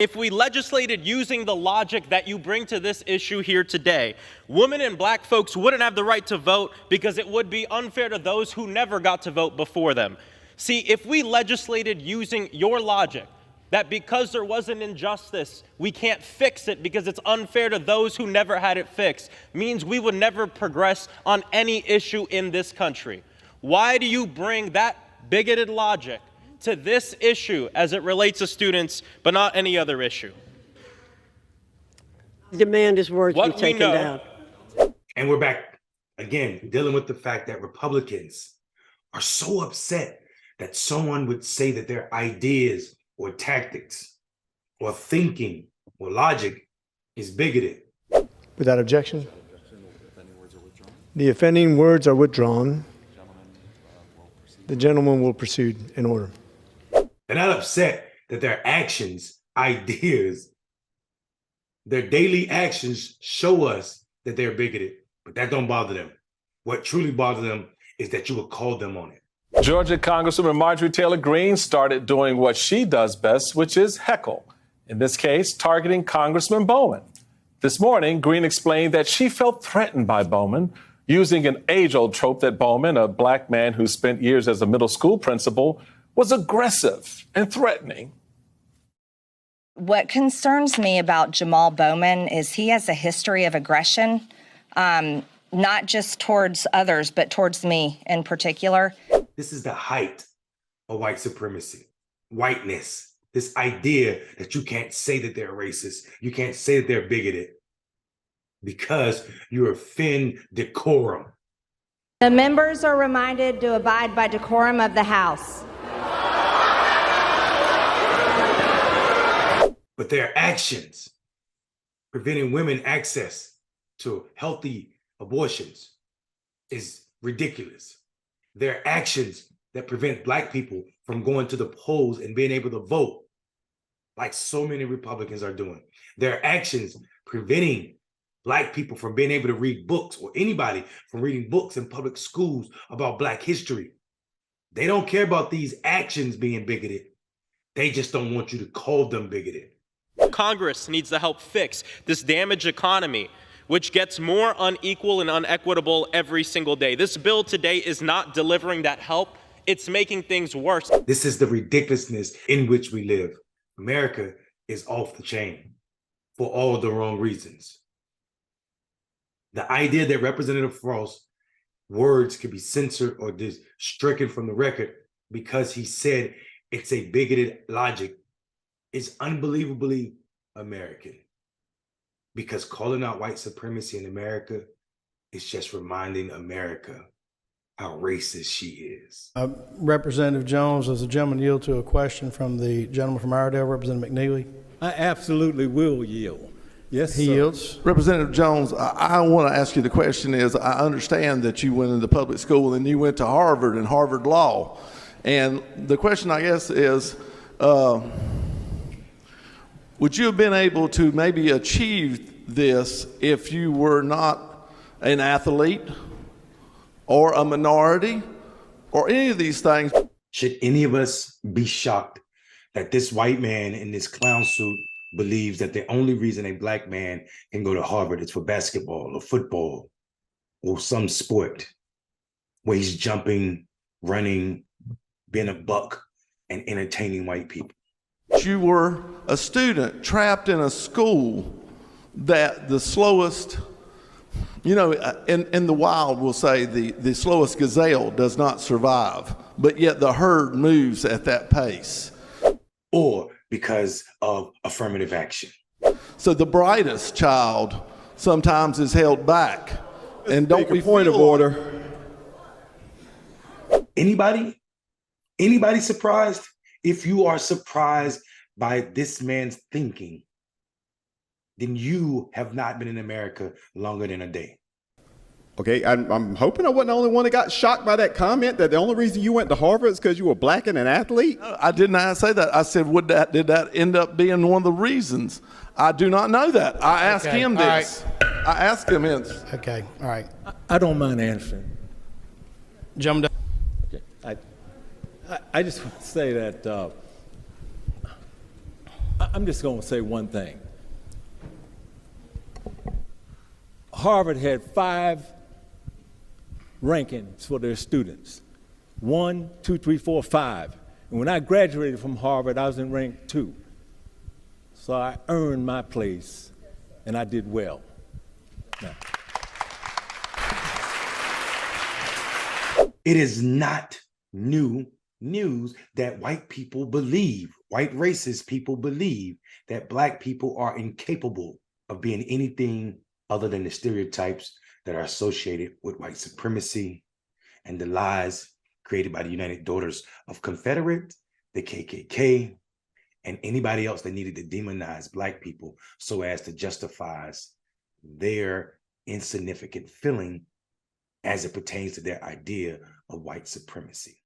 If we legislated using the logic that you bring to this issue here today, women and black folks wouldn't have the right to vote because it would be unfair to those who never got to vote before them. See, if we legislated using your logic, that because there was an injustice, we can't fix it because it's unfair to those who never had it fixed, means we would never progress on any issue in this country. Why do you bring that bigoted logic to this issue as it relates to students, but not any other issue? Demand his words be taken down. And we're back again, dealing with the fact that Republicans are so upset that someone would say that their ideas or tactics or thinking or logic is bigoted. Without objection? The offending words are withdrawn. The gentleman will proceed in order. They're not upset that their actions, ideas, their daily actions show us that they're bigoted, but that don't bother them. What truly bothers them is that you would call them on it. Georgia Congresswoman Marjorie Taylor Greene started doing what she does best, which is heckle. In this case, targeting Congressman Bowman. This morning, Greene explained that she felt threatened by Bowman, using an age-old trope that Bowman, a black man who spent years as a middle school principal, was aggressive and threatening. What concerns me about Jamal Bowman is he has a history of aggression, not just towards others, but towards me in particular. This is the height of white supremacy, whiteness, this idea that you can't say that they're racist, you can't say that they're bigoted because you offend decorum. The members are reminded to abide by decorum of the House. But their actions preventing women access to healthy abortions is ridiculous. Their actions that prevent black people from going to the polls and being able to vote, like so many Republicans are doing. Their actions preventing black people from being able to read books, or anybody from reading books in public schools about black history. They don't care about these actions being bigoted. They just don't want you to call them bigoted. Congress needs to help fix this damaged economy, which gets more unequal and unequitable every single day. This bill today is not delivering that help. It's making things worse. This is the ridiculousness in which we live. America is off the chain for all the wrong reasons. The idea that Representative Frost's words could be censored or just stricken from the record because he said it's a bigoted logic is unbelievably American. Because calling out white supremacy in America is just reminding America how racist she is. Representative Jones, does the gentleman yield to a question from the gentleman from Iredell, Representative McNeely? I absolutely will yield. Yes, he yields. Representative Jones, I want to ask you the question is, I understand that you went into public school and you went to Harvard and Harvard Law. And the question, I guess, is, would you have been able to maybe achieve this if you were not an athlete or a minority or any of these things? Should any of us be shocked that this white man in this clown suit believes that the only reason a black man can go to Harvard is for basketball or football or some sport where he's jumping, running, being a buck, and entertaining white people? You were a student trapped in a school that the slowest, you know, in the wild, we'll say the slowest gazelle does not survive, but yet the herd moves at that pace. Or because of affirmative action. So the brightest child sometimes is held back. And don't we point of order? Anybody surprised? If you are surprised by this man's thinking, then you have not been in America longer than a day. Okay, I'm hoping I wasn't the only one that got shocked by that comment, that the only reason you went to Harvard is because you were black and an athlete? I did not say that. I said, did that end up being one of the reasons? I do not know that. I asked him this. Right. I asked him this. Okay, all right. I don't mind answering. Jump down. Okay. I just want to say that I'm just going to say one thing. Harvard had 5 rankings for their students. 1, 2, 3, 4, 5. And when I graduated from Harvard, I was in rank 2. So I earned my place, and I did well. Now. It is not new news that white people believe, white racist people believe that Black people are incapable of being anything other than the stereotypes that are associated with white supremacy and the lies created by the United Daughters of Confederate, the KKK, and anybody else that needed to demonize Black people so as to justify their insignificant feeling as it pertains to their idea of white supremacy.